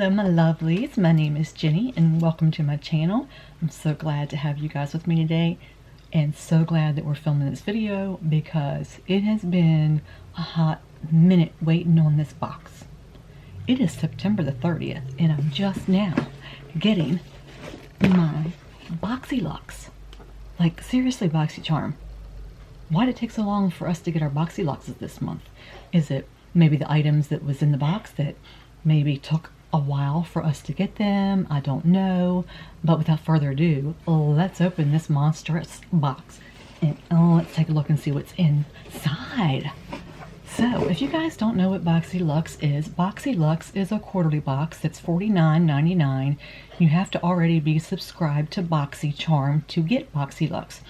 Hello my lovelies, my name is Jenny and welcome to my channel. I'm so glad to have you guys with me today and so glad that we're filming this video because it has been a hot minute waiting on this box. It is September the 30th and I'm just now getting my BoxyLuxe. Like seriously, BoxyCharm, why did it take so long for us to get our BoxyLuxes this month? Is it maybe the items that was in the box that maybe took a while for us to get them? I don't know, but without further ado, let's open this monstrous box and let's take a look and see what's inside. So if you guys don't know what BoxyLuxe is a quarterly box that's $49.99. You have to already be subscribed to BoxyCharm to get BoxyLuxe.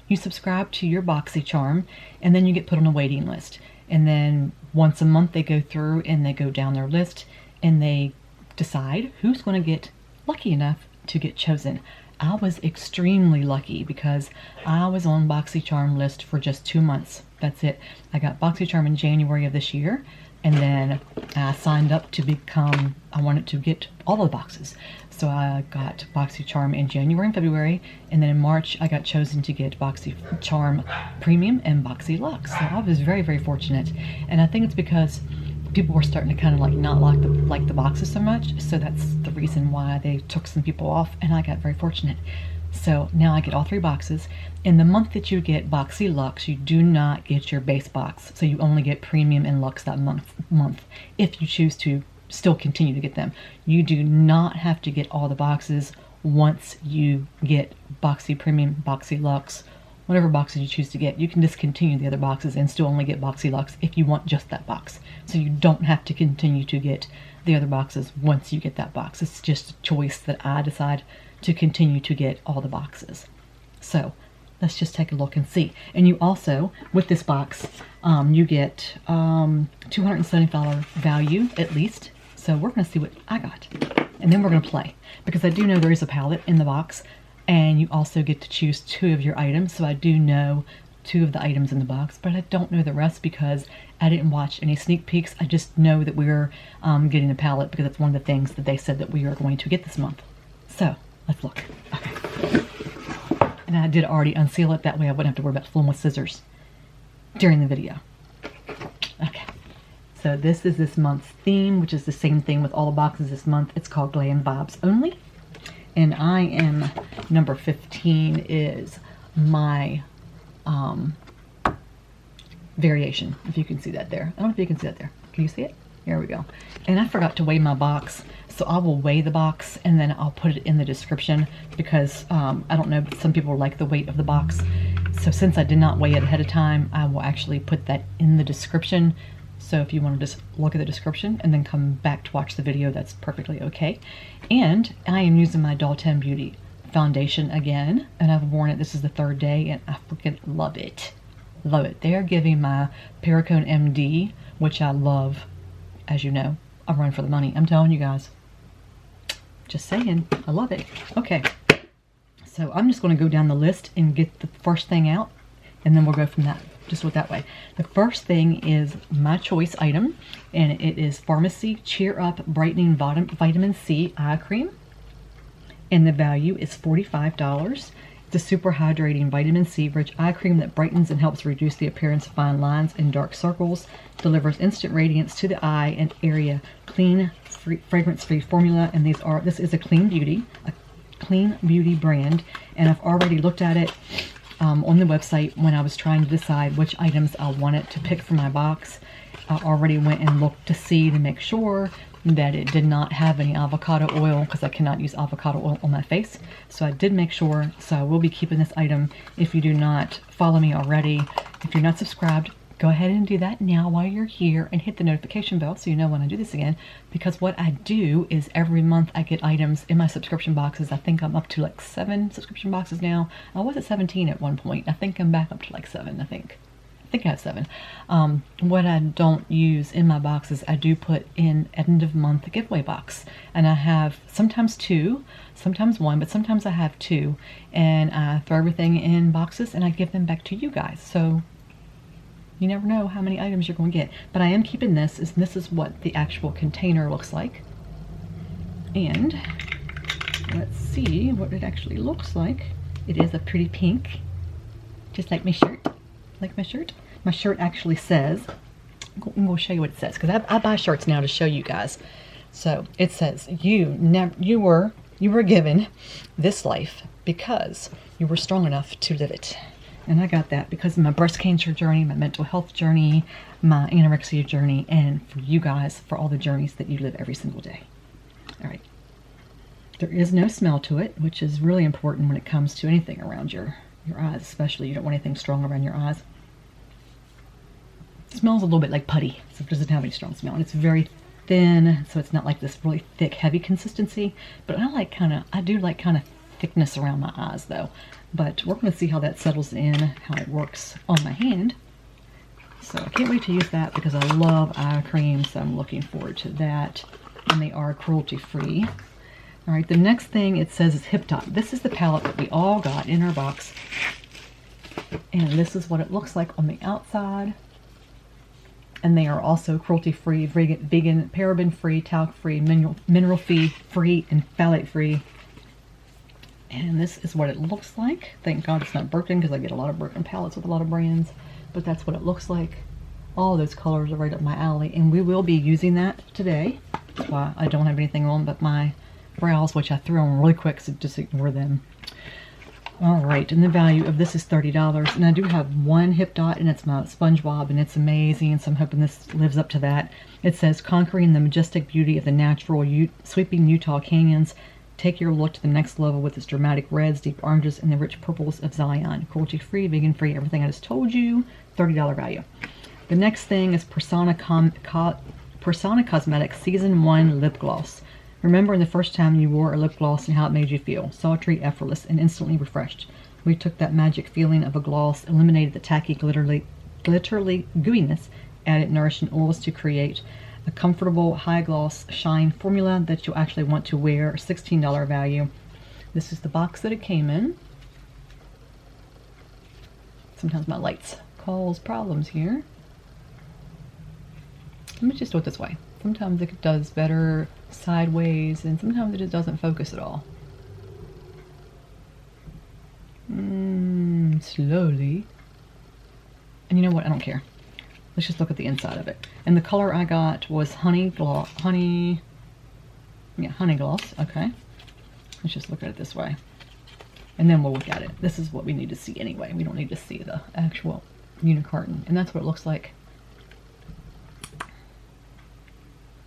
You subscribe to your BoxyCharm and then you get put on a waiting list, and then once a month they go through and they go down their list and they decide who's going to get lucky enough to get chosen. I was extremely lucky because I was on BoxyCharm list for just 2 months. That's it. I got BoxyCharm in January of this year, and then I signed up to become, I wanted to get all the boxes. So I got BoxyCharm in January and February, and then in March I got chosen to get BoxyCharm Premium and BoxyLuxe. So I was very, very fortunate. And I think it's because people were starting to kind of like not like the boxes so much, so that's the reason why they took some people off, and I got very fortunate. So now I get all 3 boxes. In the month that you get BoxyLuxe, you do not get your base box, so you only get Premium and Luxe that month if you choose to still continue to get them. You do not have to get all the boxes once you get Boxy Premium, BoxyLuxe, whatever boxes you choose to get. You can discontinue the other boxes and still only get BoxyLuxe if you want just that box. So you don't have to continue to get the other boxes once you get that box. It's just a choice that I decide to continue to get all the boxes. So let's just take a look and see. And you also, with this box, you get $275 value at least. So we're going to see what I got. And then we're going to play, because I do know there is a palette in the box. And you also get to choose 2 of your items. So I do know 2 of the items in the box, but I don't know the rest because I didn't watch any sneak peeks. I just know that we're getting a palette because it's one of the things that they said that we are going to get this month. So let's look. Okay. And I did already unseal it. That way I wouldn't have to worry about filming with scissors during the video. Okay. So this is this month's theme, which is the same thing with all the boxes this month. It's called Glam Vibes Only. And I am number 15 is my variation, if you can see that there. I don't know if you can see that there. Can you see it? Here we go. And I forgot to weigh my box, so I will weigh the box and then I'll put it in the description because I don't know, but some people like the weight of the box. So since I did not weigh it ahead of time, I will actually put that in the description. So if you want to just look at the description and then come back to watch the video, that's perfectly okay. And I am using my Latched Beauty foundation again, and I've worn it. This is the 3rd day, and I freaking love it. Love it. They are giving my Perricone MD, which I love. As you know, I run for the money. I'm telling you guys. Just saying. I love it. Okay. So I'm just going to go down the list and get the first thing out, and then we'll go from that. Just do it that way. The first thing is my choice item, and it is Pharmacy Cheer Up Brightening Vitamin C Eye Cream, and the value is $45. It's a super hydrating vitamin C rich eye cream that brightens and helps reduce the appearance of fine lines and dark circles, delivers instant radiance to the eye and area, clean, fragrance-free formula, and this is a clean beauty brand, and I've already looked at it on the website when I was trying to decide which items I wanted to pick for my box. I already went and looked to see to make sure that it did not have any avocado oil because I cannot use avocado oil on my face. So I did make sure, so I will be keeping this item. If you do not follow me already, if you're not subscribed, go ahead and do that now while you're here and hit the notification bell so you know when I do this again, because what I do is every month I get items in my subscription boxes. I think I'm up to like 7 subscription boxes now. I was at 17 at one point. I think I'm back up to like 7, I think I have 7. What I don't use in my boxes, I do put in end of month giveaway box, and I have sometimes 2, sometimes 1, but sometimes I have 2, and I throw everything in boxes and I give them back to you guys. So you never know how many items you're going to get. But I am keeping this, and this is what the actual container looks like. And let's see what it actually looks like. It is a pretty pink, just like my shirt. Like my shirt? My shirt actually says, I'm going to show you what it says, because I buy shirts now to show you guys. So it says, you were given this life because you were strong enough to live it. And I got that because of my breast cancer journey, my mental health journey, my anorexia journey, and for you guys, for all the journeys that you live every single day. All right. There is no smell to it, which is really important when it comes to anything around your eyes, especially. You don't want anything strong around your eyes. It smells a little bit like putty, so it doesn't have any strong smell. And it's very thin, so it's not like this really thick, heavy consistency. But I do like kind of thickness around my eyes, though. But we're going to see how that settles in, how it works on my hand. So I can't wait to use that because I love eye cream, so I'm looking forward to that. And they are cruelty-free. All right, the next thing it says is Hip Top. This is the palette that we all got in our box. And this is what it looks like on the outside. And they are also cruelty-free, vegan, paraben-free, talc-free, mineral-free, and phthalate-free. And this is what it looks like. Thank God it's not Birkin, because I get a lot of Birkin palettes with a lot of brands. But that's what it looks like. All those colors are right up my alley. And we will be using that today. That's why I don't have anything on but my brows, which I threw on really quick, so just ignore them. Alright, and the value of this is $30. And I do have one Hip Dot, and it's my SpongeBob, and it's amazing. So I'm hoping this lives up to that. It says, conquering the majestic beauty of the natural sweeping Utah canyons. Take your look to the next level with its dramatic reds, deep oranges, and the rich purples of Zion. Cruelty-free, vegan-free, everything I just told you. $30 value. The next thing is Persona Cosmetics Season 1 Lip Gloss. Remember the first time you wore a lip gloss and how it made you feel. Sultry, effortless, and instantly refreshed. We took that magic feeling of a gloss, eliminated the tacky, glittery gooiness, added nourishing oils to create a comfortable high gloss shine formula that you'll actually want to wear. $16 value. This is the box that it came in. Sometimes my lights cause problems here. Let me just do it this way. Sometimes it does better sideways, and sometimes it just doesn't focus at all. Slowly. And you know what? I don't care. Let's just look at the inside of it. And the color I got was honey gloss. Okay. Let's just look at it this way. And then we'll look at it. This is what we need to see anyway. We don't need to see the actual unicarton. And that's what it looks like.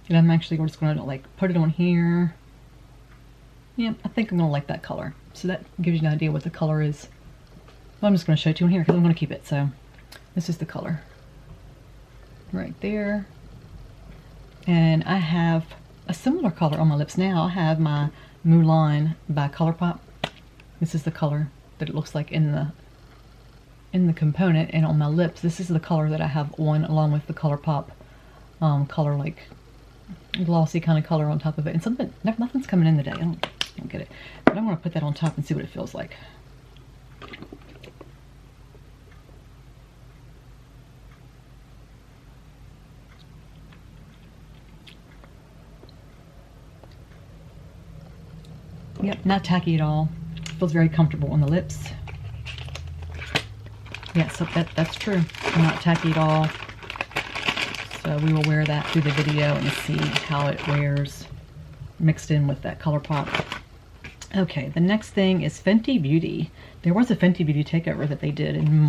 And I'm actually just going to like put it on here. Yeah, I think I'm going to like that color. So that gives you an idea what the color is. Well, I'm just going to show it to you in here because I'm going to keep it. So this is the color. Right there. And I have a similar color on my lips now. I have my Mulan by ColourPop. This is the color that it looks like in the component, and on my lips this is the color that I have on, along with the ColourPop color, like glossy kind of color on top of it. And nothing's coming in today. I don't get it, but I'm going to put that on top and see what it feels like. Yep, not tacky at all. Feels very comfortable on the lips. Yeah, so that's true. Not tacky at all. So we will wear that through the video and see how it wears mixed in with that ColourPop. Okay, the next thing is Fenty Beauty. There was a Fenty Beauty takeover that they did in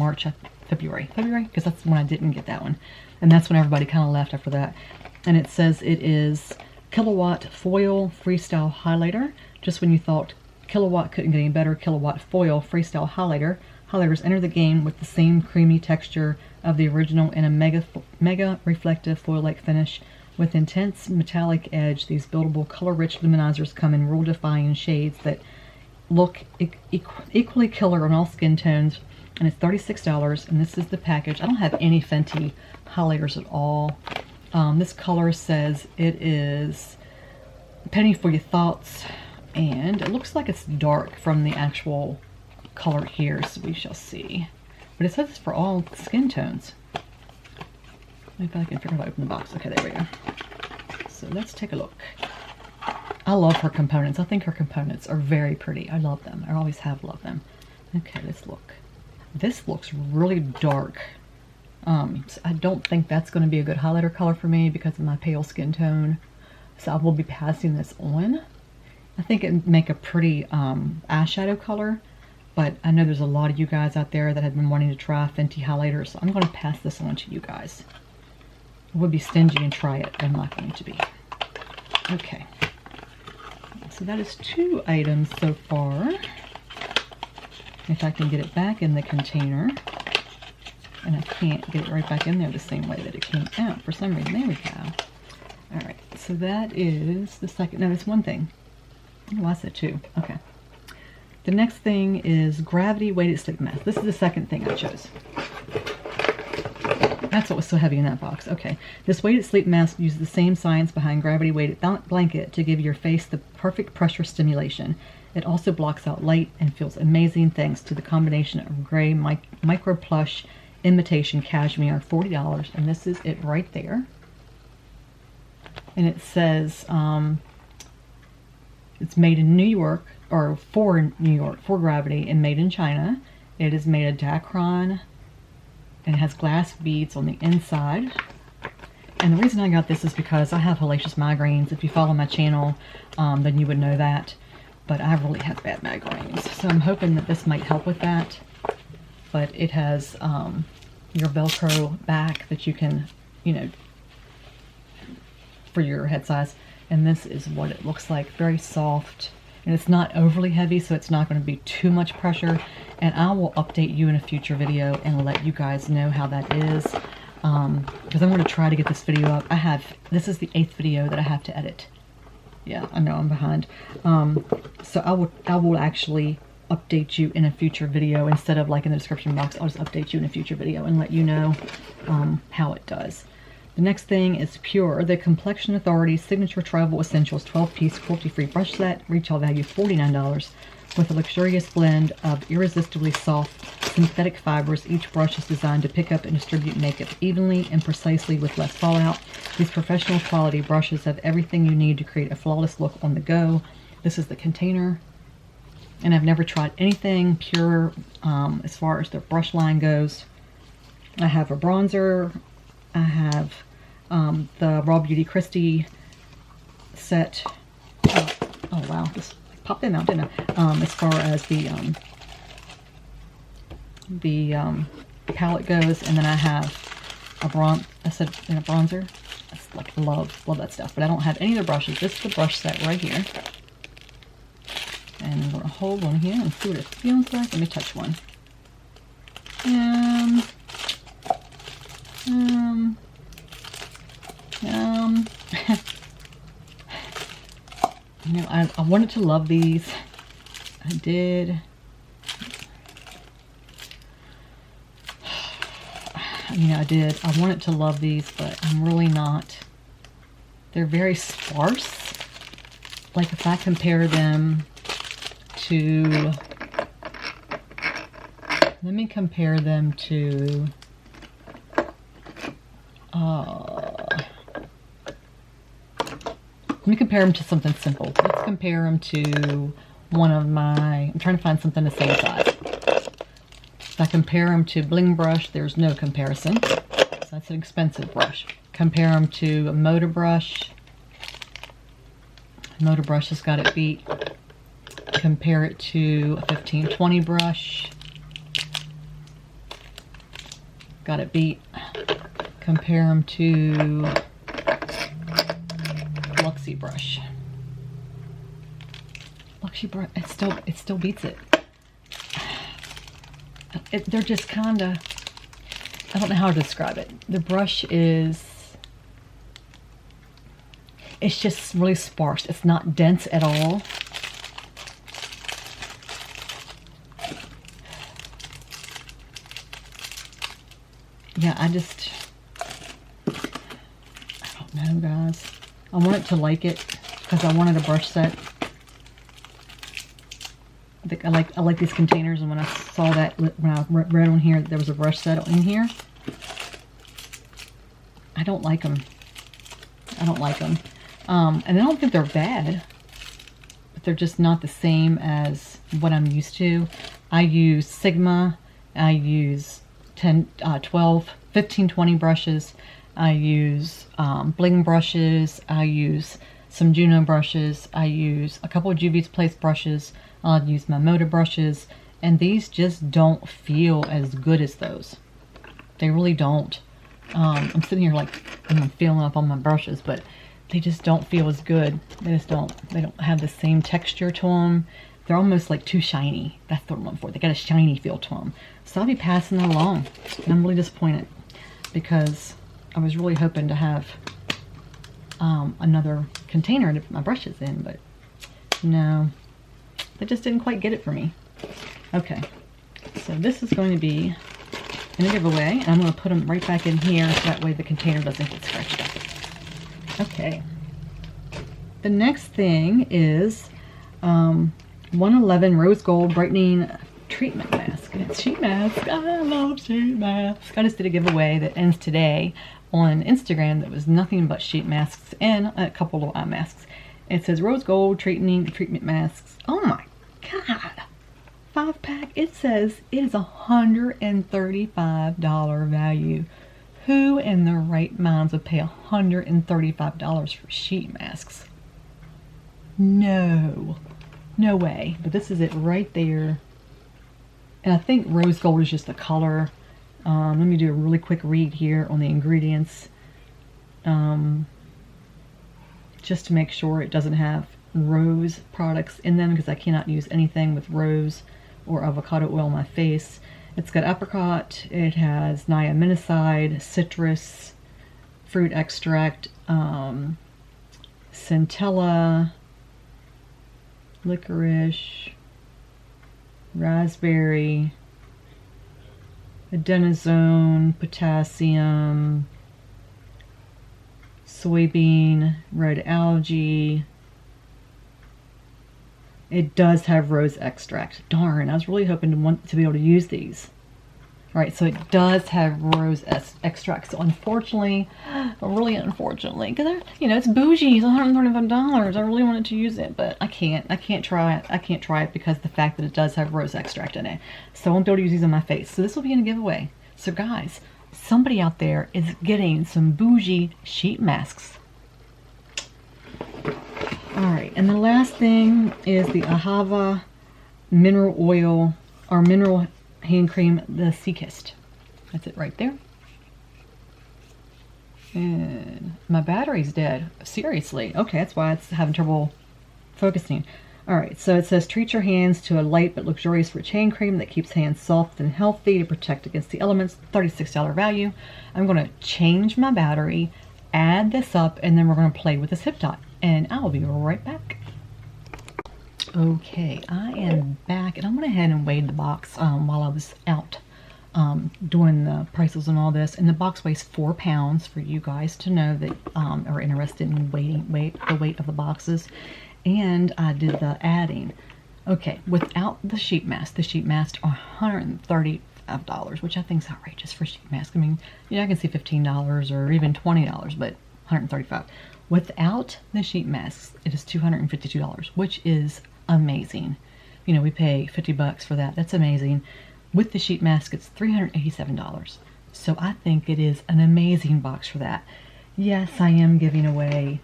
February, because that's when I didn't get that one. And that's when everybody kind of left after that. And it says it is Kilowatt Foil Freestyle Highlighter. Just when you thought Kilowatt couldn't get any better, Kilowatt Foil Freestyle Highlighter. Highlighters enter the game with the same creamy texture of the original in a mega reflective foil-like finish. With intense metallic edge, these buildable color-rich luminizers come in rule-defying shades that look equally killer on all skin tones. And it's $36, and this is the package. I don't have any Fenty highlighters at all. This color says it is Penny for Your Thoughts. And it looks like it's dark from the actual color here, so we shall see. But it says it's for all skin tones. Maybe I can figure out how to open the box. Okay, there we go. So let's take a look. I love her components. I think her components are very pretty. I love them. I always have loved them. Okay, let's look. This looks really dark. So I don't think that's going to be a good highlighter color for me because of my pale skin tone. So I will be passing this on. I think it'd make a pretty eyeshadow color, but I know there's a lot of you guys out there that have been wanting to try Fenty highlighters, so I'm going to pass this on to you guys. I would be stingy and try it, but I'm not going to be. Okay. So that is 2 items so far. If I can get it back in the container, and I can't get it right back in there the same way that it came out for some reason. There we go. All right, so that is the second. No, it's one thing. Oh, I said 2. Okay. The next thing is Gravity Weighted Sleep Mask. This is the second thing I chose. That's what was so heavy in that box. Okay. This weighted sleep mask uses the same science behind Gravity Weighted Blanket to give your face the perfect pressure stimulation. It also blocks out light and feels amazing thanks to the combination of gray micro plush imitation cashmere, $40, and this is it right there. And it says it's made in New York, or for New York, for Gravity, and made in China. It is made of dacron, and it has glass beads on the inside. And the reason I got this is because I have hellacious migraines. If you follow my channel, then you would know that. But I really have bad migraines. So I'm hoping that this might help with that. But it has your Velcro back that you can, you know, for your head size. And this is what it looks like. Very soft. And it's not overly heavy, so it's not going to be too much pressure. And I will update you in a future video and let you guys know how that is. Because I'm going to try to get this video up. This is the 8th video that I have to edit. Yeah, I know I'm behind. So I will actually update you in a future video instead of like in the description box. I'll just update you in a future video and let you know how it does. The next thing is Pure, the Complexion Authority Signature Travel Essentials 12-piece cruelty-free brush set, retail value $49, with a luxurious blend of irresistibly soft synthetic fibers. Each brush is designed to pick up and distribute makeup evenly and precisely with less fallout. These professional quality brushes have everything you need to create a flawless look on the go. This is the container, and I've never tried anything Pure as far as their brush line goes. I have a bronzer. I have the Raw Beauty Christie set. Oh wow, just popped them out, didn't I? As far as the palette goes, and then I have a bronzer. I like love that stuff, but I don't have any of the brushes. This is the brush set right here, and I'm gonna hold one here and see what it feels like. Let me touch one. You know, I wanted to love these. I did. You know, I did. I wanted to love these, but I'm really not. They're very sparse. Like if I compare them to, let me compare them to, let me compare them to something simple. Let's compare them to one of my, I'm trying to find something the same size. If I compare them to Bling Brush, there's no comparison. So that's an expensive brush. Compare them to a Motor Brush. Motor Brush has got it beat. Compare it to a 1520 brush. Got it beat. Compare them to Luxe brush. Luxe brush, it still beats it. They're just kind of, I don't know how to describe it. The brush is, it's just really sparse. It's not dense at all. Yeah, I don't know, guys. I wanted to like it because I wanted a brush set. I think I like these containers, and when I saw that, when I read on here that there was a brush set in here, I don't like them. I don't like them. And I don't think they're bad. They're just not the same as what I'm used to. I use Sigma. I use 10, 12, 15, 20 brushes. I use bling brushes. I use some Juno brushes. I use a couple of Juvia's Place brushes. I'll use my Moda brushes. And these just don't feel as good as those. They really don't. I'm sitting here like I'm feeling up on my brushes, but they just don't feel as good. They don't have the same texture to them. They're almost like too shiny. That's what I'm looking for. They got a shiny feel to them. So I'll be passing that along. And I'm really disappointed because I was really hoping to have another container to put my brushes in, but no, they just didn't quite get it for me. Okay, so this is going to be in a giveaway, and I'm going to put them right back in here so that way the container doesn't get scratched up. Okay, the next thing is 111 Rose Gold Brightening Treatment Mask. And it's sheet mask. I love sheet masks. I just did a giveaway that ends today on Instagram that was nothing but sheet masks and a couple of eye masks. It says Rose Gold Treatment Masks. Oh my God. 5-pack. It says it is $135 value. Who in their right minds would pay $135 for sheet masks? No. No way. But this is it right there. And I think rose gold is just the color. Let me do a really quick read here on the ingredients. Just to make sure it doesn't have rose products in them, because I cannot use anything with rose or avocado oil on my face. It's got apricot, it has niaminocide, citrus, fruit extract, centella, licorice, raspberry, adenosine, potassium, soybean, red algae. It does have rose extract. Darn, I was really hoping to be able to use these. Alright, so it does have rose extract. So unfortunately, really unfortunately, because it's bougie, it's $135. I really wanted to use it, but I can't try it. I can't try it because of the fact that it does have rose extract in it. So I won't be able to use these on my face. So this will be in a giveaway. So guys, somebody out there is getting some bougie sheet masks. Alright, and the last thing is the Ante'ja mineral oil, or mineral hand cream, the Sea Kissed. That's it right there. And my battery's dead. Seriously. Okay, that's why it's having trouble focusing. Alright, so it says treat your hands to a light but luxurious rich hand cream that keeps hands soft and healthy to protect against the elements. $36 value. I'm going to change my battery, add this up, and then we're going to play with this hip dot. And I will be right back. Okay, I am back, and I went ahead and weighed the box while I was out doing the prices and all this. And the box weighs 4 pounds for you guys to know that are interested in the weight of the boxes. And I did the adding. Okay, without the sheet mask are $135, which I think is outrageous for sheet mask. I mean, I can see $15 or even $20, but $135. Without the sheet masks, it is $252, which is amazing. We pay $50 for that. That's amazing. With the sheet mask, it's $387. So I think it is an amazing box for that. Yes, I am giving away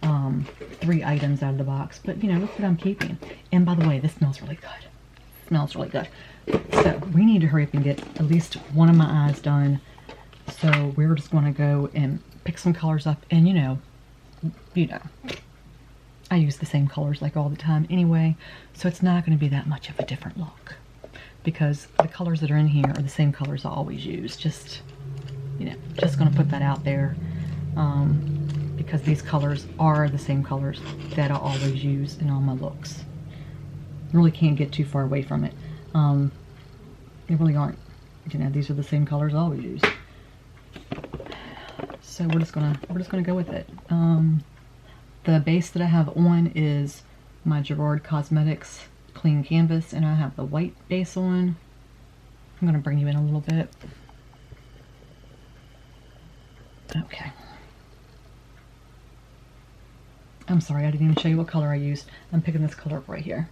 3 items out of the box, but look what I'm keeping. And by the way, this smells really good. It smells really good. So we need to hurry up and get at least one of my eyes done. So we're just going to go and pick some colors up, and I use the same colors like all the time anyway, so it's not going to be that much of a different look, because the colors that are in here are the same colors I always use. Just going to put that out there, because these colors are the same colors that I always use in all my looks. Really can't get too far away from it. They really aren't. These are the same colors I always use. So we're just gonna go with it. The base that I have on is my Gerard Cosmetics Clean Canvas, and I have the white base on. I'm gonna bring you in a little bit. Okay. I'm sorry, I didn't even show you what color I used. I'm picking this color up right here.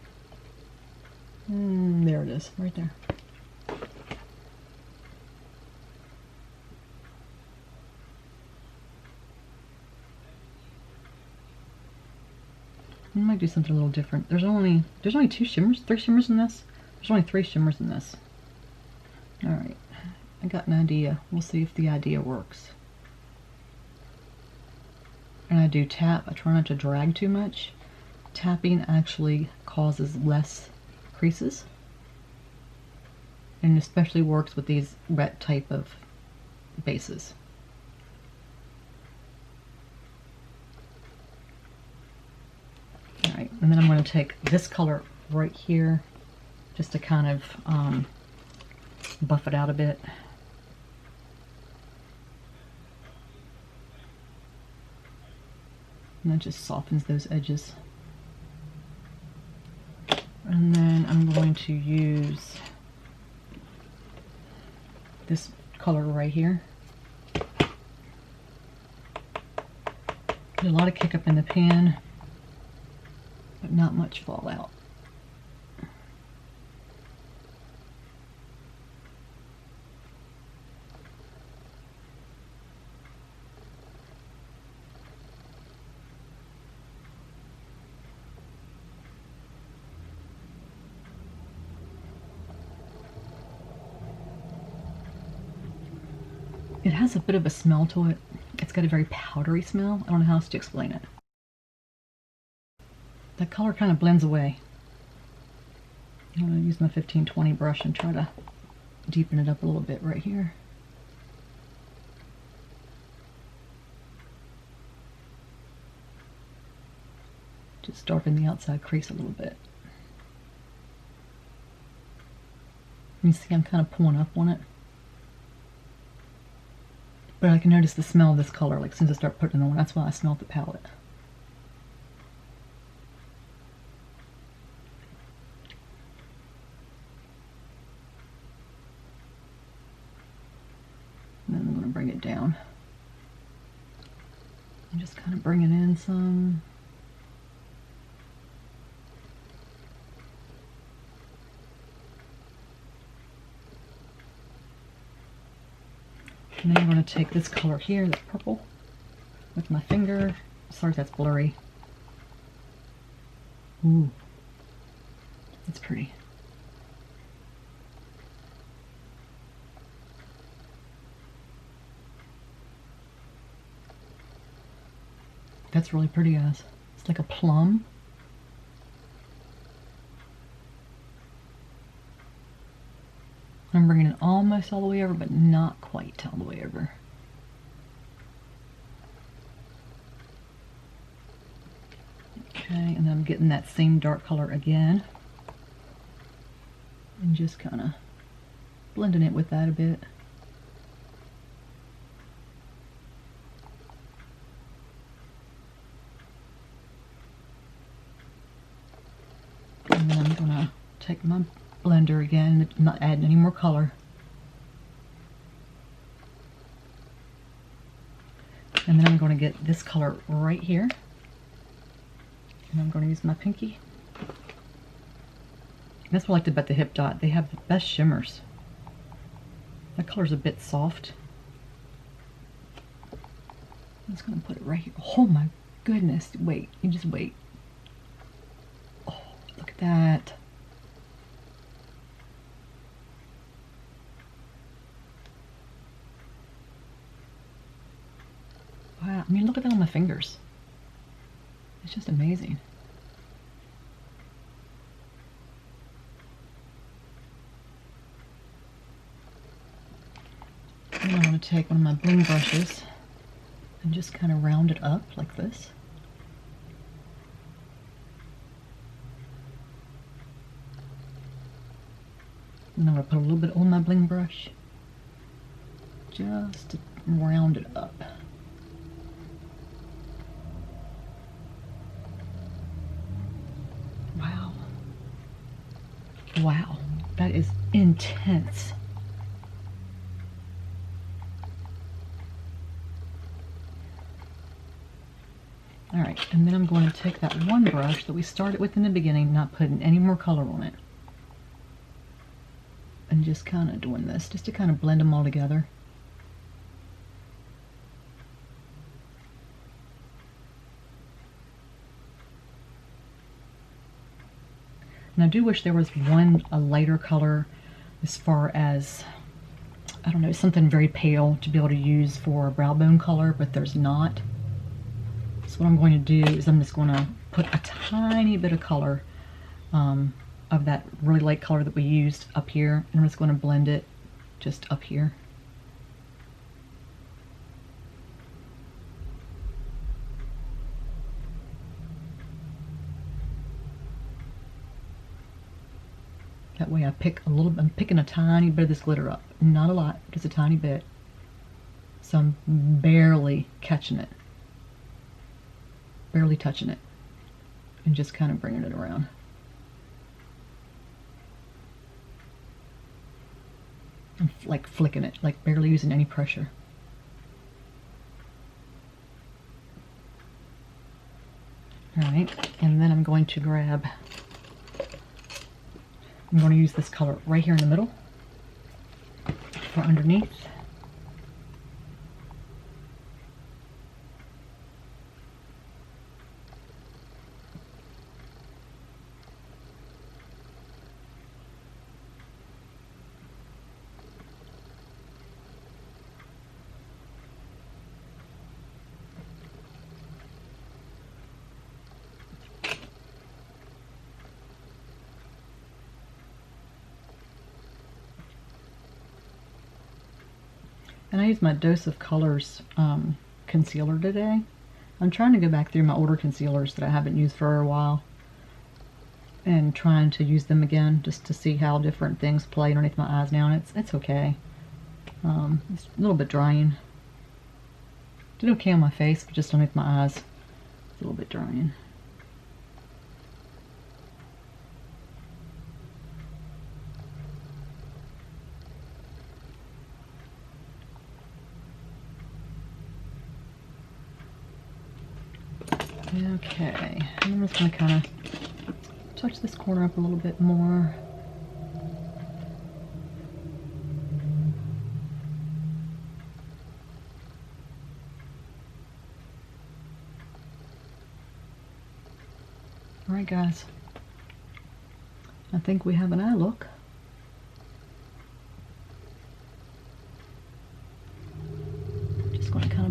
There it is, right there. I might do something a little different. There's only 3 shimmers in this. There's only 3 shimmers in this. Alright, I got an idea. We'll see if the idea works. And I do tap. I try not to drag too much. Tapping actually causes less creases. And especially works with these wet type of bases. Alright, and then I'm going to take this color right here just to kind of buff it out a bit. And that just softens those edges. And then I'm going to use this color right here. Get a lot of kick up in the pan, but not much fallout. It has a bit of a smell to it. It's got a very powdery smell. I don't know how else to explain it. That color kind of blends away. I'm going to use my 1520 brush and try to deepen it up a little bit right here. Just darken the outside crease a little bit. You see I'm kind of pulling up on it. But I can notice the smell of this color, like since I start putting it on. That's why I smelled the palette. And then I'm going to bring it down. And just kind of bring it in some. And then I'm going to take this color here, this purple, with my finger. Sorry if that's blurry. Ooh, that's pretty. That's really pretty, guys. It's like a plum. I'm bringing it almost all the way over, but not quite all the way over. Okay, and then I'm getting that same dark color again. And just kind of blending it with that a bit. And then I'm going to take my blender again, not adding any more color. And then I'm going to get this color right here. And I'm going to use my pinky. That's what I liked about the Hip Dot. They have the best shimmers. That color's a bit soft. I'm just going to put it right here. Oh my goodness. Wait. You just wait. Oh, look at that. Wow. I mean, look at that on my fingers. It's just amazing. And I'm going to take one of my bling brushes and just kind of round it up like this. And I'm going to put a little bit on my bling brush just to round it up. Wow. Wow, that is intense. All right, and then I'm going to take that one brush that we started with in the beginning, not putting any more color on it, and just kind of doing this, just to kind of blend them all together. And I do wish there was a lighter color as far as, I don't know, something very pale to be able to use for a brow bone color, but there's not. So what I'm going to do is I'm just going to put a tiny bit of color of that really light color that we used up here, and I'm just going to blend it just up here. That way I'm picking a tiny bit of this glitter up. Not a lot, just a tiny bit. So I'm barely catching it. Barely touching it. And just kind of bringing it around. I'm like flicking it, like barely using any pressure. Alright, and then I'm going to grab, I'm going to use this color right here in the middle for underneath. And I used my Dose of Colors concealer today. I'm trying to go back through my older concealers that I haven't used for a while and trying to use them again just to see how different things play underneath my eyes now, and it's okay. It's a little bit drying. Did okay on my face, but just underneath my eyes, it's a little bit drying. Okay, and I'm just going to kind of touch this corner up a little bit more. Alright guys, I think we have an eye look.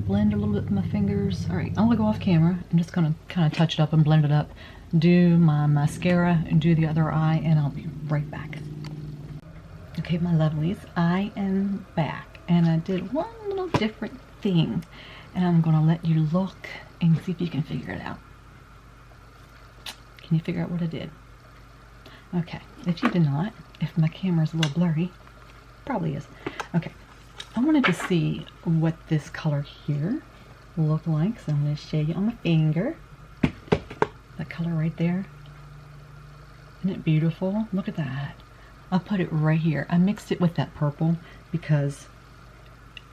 Blend a little bit with my fingers. All right, I'm gonna go off camera. I'm just gonna kind of touch it up and blend it up, do my mascara and do the other eye, and I'll be right back. Okay, my lovelies, I am back, and I did one little different thing, and I'm gonna let you look and see if you can figure it out. Can you figure out what I did? Okay, if you did not, if my camera's a little blurry, probably is. Okay. I wanted to see what this color here will look like, so I'm going to show you on my finger. That color right there. Isn't it beautiful? Look at that. I'll put it right here. I mixed it with that purple because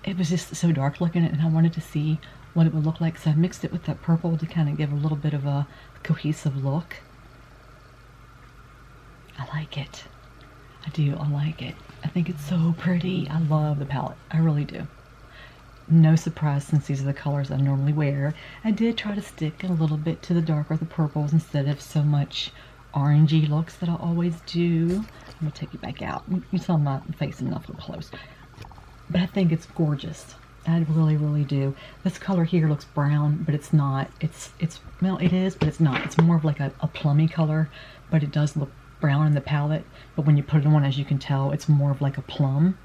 it was just so dark looking, and I wanted to see what it would look like, so I mixed it with that purple to kind of give a little bit of a cohesive look. I like it. I do. I like it. I think it's so pretty. I love the palette. I really do. No surprise, since these are the colors I normally wear. I did try to stick a little bit to the darker, the purples, instead of so much orangey looks that I always do. I'm going to take you back out. You saw my face enough up close. But I think it's gorgeous. I really, really do. This color here looks brown, but it's not. Well, it is, but it's not. It's more of like a plummy color, but it does look brown in the palette, but when you put it on, as you can tell, it's more of like a plum.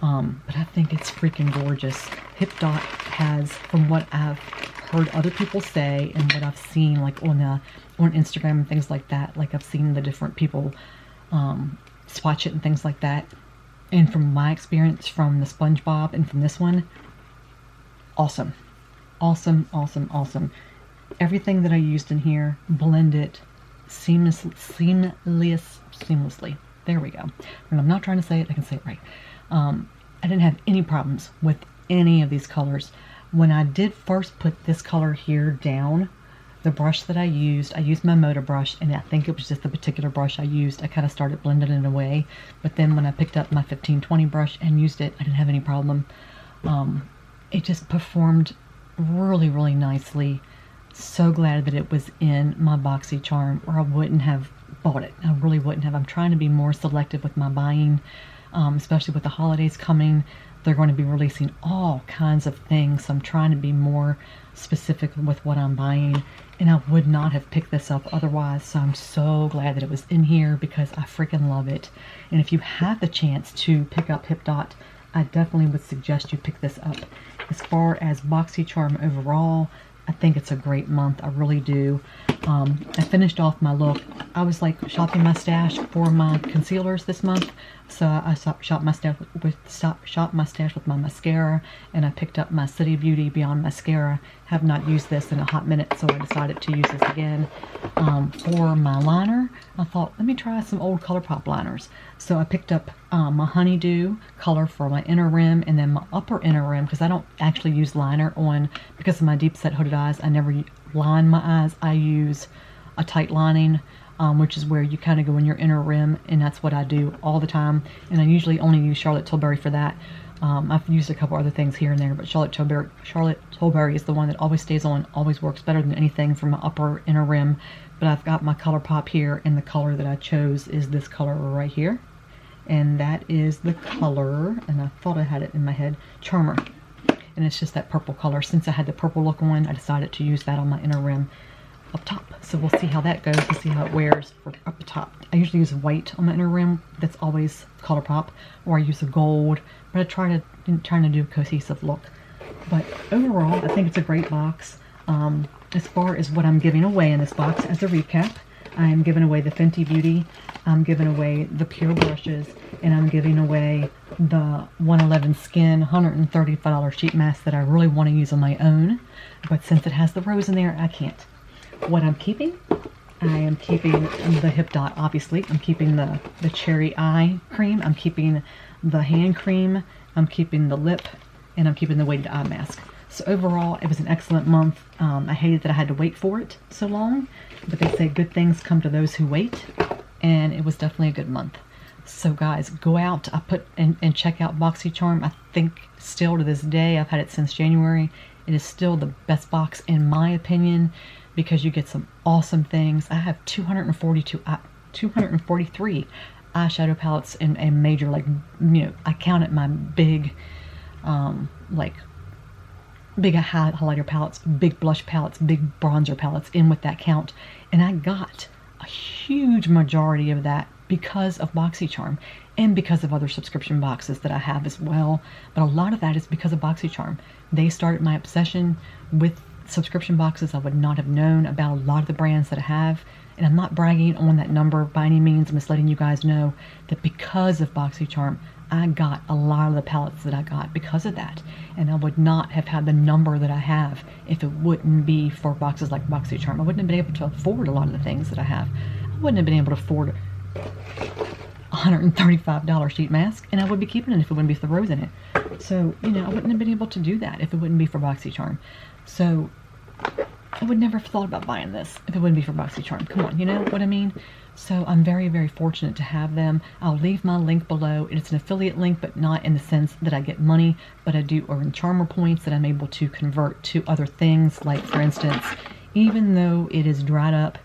But I think it's freaking gorgeous. Hip Dot has, from what I've heard other people say and what I've seen like on Instagram and things like that, like I've seen the different people swatch it and things like that, and from my experience from the SpongeBob and from this one, awesome. Awesome, awesome, awesome. Everything that I used in here blended seamlessly. There we go. And I'm not trying to say it, I can say it right. I didn't have any problems with any of these colors. When I did first put this color here down, The brush that I used my motor brush, and I think it was just the particular brush I used. I kind of started blending it away, but then when I picked up my 1520 brush and used it, I didn't have any problem. It just performed really, really nicely. So glad that it was in my BoxyCharm, or I wouldn't have bought it. I really wouldn't have. I'm trying to be more selective with my buying, especially with the holidays coming. They're going to be releasing all kinds of things, so I'm trying to be more specific with what I'm buying, and I would not have picked this up otherwise. So I'm so glad that it was in here because I freaking love it. And if you have the chance to pick up Hip Dot, I definitely would suggest you pick this up. As far as BoxyCharm overall, I think it's a great month. I really do. I finished off my look. I was like shopping my stash for my concealers this month. So I shopped my stash with my mascara, and I picked up my City Beauty Beyond Mascara. Have not used this in a hot minute, so I decided to use this again. For my liner, I thought, let me try some old ColourPop liners. So I picked up my Honeydew color for my inner rim, and then my upper inner rim, because I don't actually use liner on, because of my deep set hooded eyes. I never line my eyes. I use a tight lining, which is where you kind of go in your inner rim, and that's what I do all the time. And I usually only use Charlotte Tilbury for that. I've used a couple other things here and there, but Charlotte Tilbury is the one that always stays on, always works better than anything for my upper inner rim. But I've got my ColourPop here, and the color that I chose is this color right here. And that is the color, and I thought I had it in my head, Charmer. And it's just that purple color. Since I had the purple look on, I decided to use that on my inner rim up top. So we'll see how that goes. We'll see how it wears for up the top. I usually use white on my inner rim. That's always ColourPop, or I use a gold. But I trying to do a cohesive look. But overall, I think it's a great box. As far as what I'm giving away in this box, as a recap, I am giving away the Fenty Beauty, I'm giving away the Pure brushes, and I'm giving away the 111 Skin $135 sheet mask that I really want to use on my own. But since it has the rose in there, I can't. What I'm keeping, I am keeping the Hip Dot, obviously. I'm keeping the Cherry Eye Cream. I'm keeping the hand cream. I'm keeping the lip, and I'm keeping the weighted eye mask. So overall, it was an excellent month. I hated that I had to wait for it so long, but they say good things come to those who wait, and it was definitely a good month. So guys, go out, and check out BoxyCharm. I think still to this day, I've had it since January. It is still the best box in my opinion, because you get some awesome things. I have 243 eyeshadow palettes in a major, like, you know, I counted my big, big highlighter palettes, big blush palettes, big bronzer palettes in with that count. And I got a huge majority of that because of BoxyCharm and because of other subscription boxes that I have as well. But a lot of that is because of BoxyCharm. They started my obsession with subscription boxes. I would not have known about a lot of the brands that I have. And I'm not bragging on that number by any means. I'm just letting you guys know that because of BoxyCharm, I got a lot of the palettes that I got because of that. And I would not have had the number that I have if it wouldn't be for boxes like BoxyCharm. I wouldn't have been able to afford a lot of the things that I have. I wouldn't have been able to afford a $135 sheet mask, and I would be keeping it if it wouldn't be for the rose in it. So, you know, I wouldn't have been able to do that if it wouldn't be for BoxyCharm. So I would never have thought about buying this if it wouldn't be for BoxyCharm. Come on, you know what I mean? So I'm very, very fortunate to have them. I'll leave my link below. It's an affiliate link, but not in the sense that I get money, but I do earn Charmer points that I'm able to convert to other things. Like, for instance, even though it is dried up,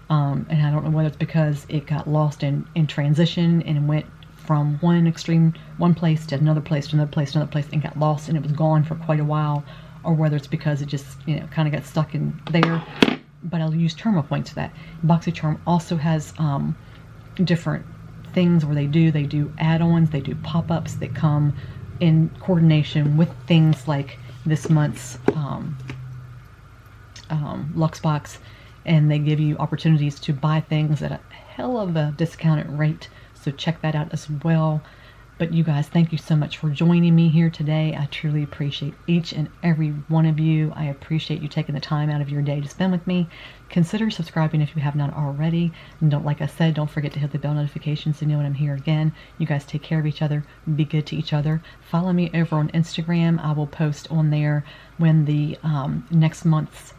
and I don't know whether it's because it got lost in transition and went from one place to another place to another place to another place and got lost and it was gone for quite a while, or whether it's because it just, you know, kind of got stuck in there. But I'll use Charmer points for that. BoxyCharm also has different things where they do add-ons, they do pop-ups that come in coordination with things like this month's Luxe box, and they give you opportunities to buy things at a hell of a discounted rate. So check that out as well. But you guys, thank you so much for joining me here today. I truly appreciate each and every one of you. I appreciate you taking the time out of your day to spend with me. Consider subscribing if you have not already. And like I said, don't forget to hit the bell notification so you know when I'm here again. You guys take care of each other. Be good to each other. Follow me over on Instagram. I will post on there when the next month's,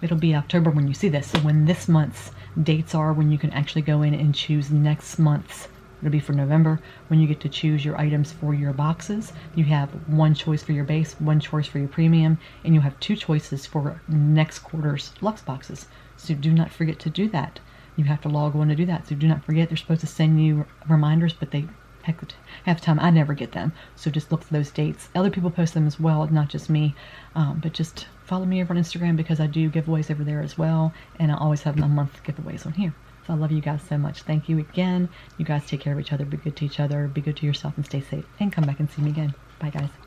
it'll be October when you see this. So when this month's dates are, when you can actually go in and choose next month's, it'll be for November, when you get to choose your items for your boxes. You have one choice for your base, one choice for your premium, and you'll have 2 choices for next quarter's Luxe boxes. So do not forget to do that. You have to log on to do that. So do not forget, they're supposed to send you reminders, but they half the time I never get them. So just look for those dates. Other people post them as well, not just me. But just follow me over on Instagram because I do giveaways over there as well. And I always have my month giveaways on here. So I love you guys so much. Thank you again. You guys take care of each other. Be good to each other. Be good to yourself and stay safe. And come back and see me again. Bye, guys.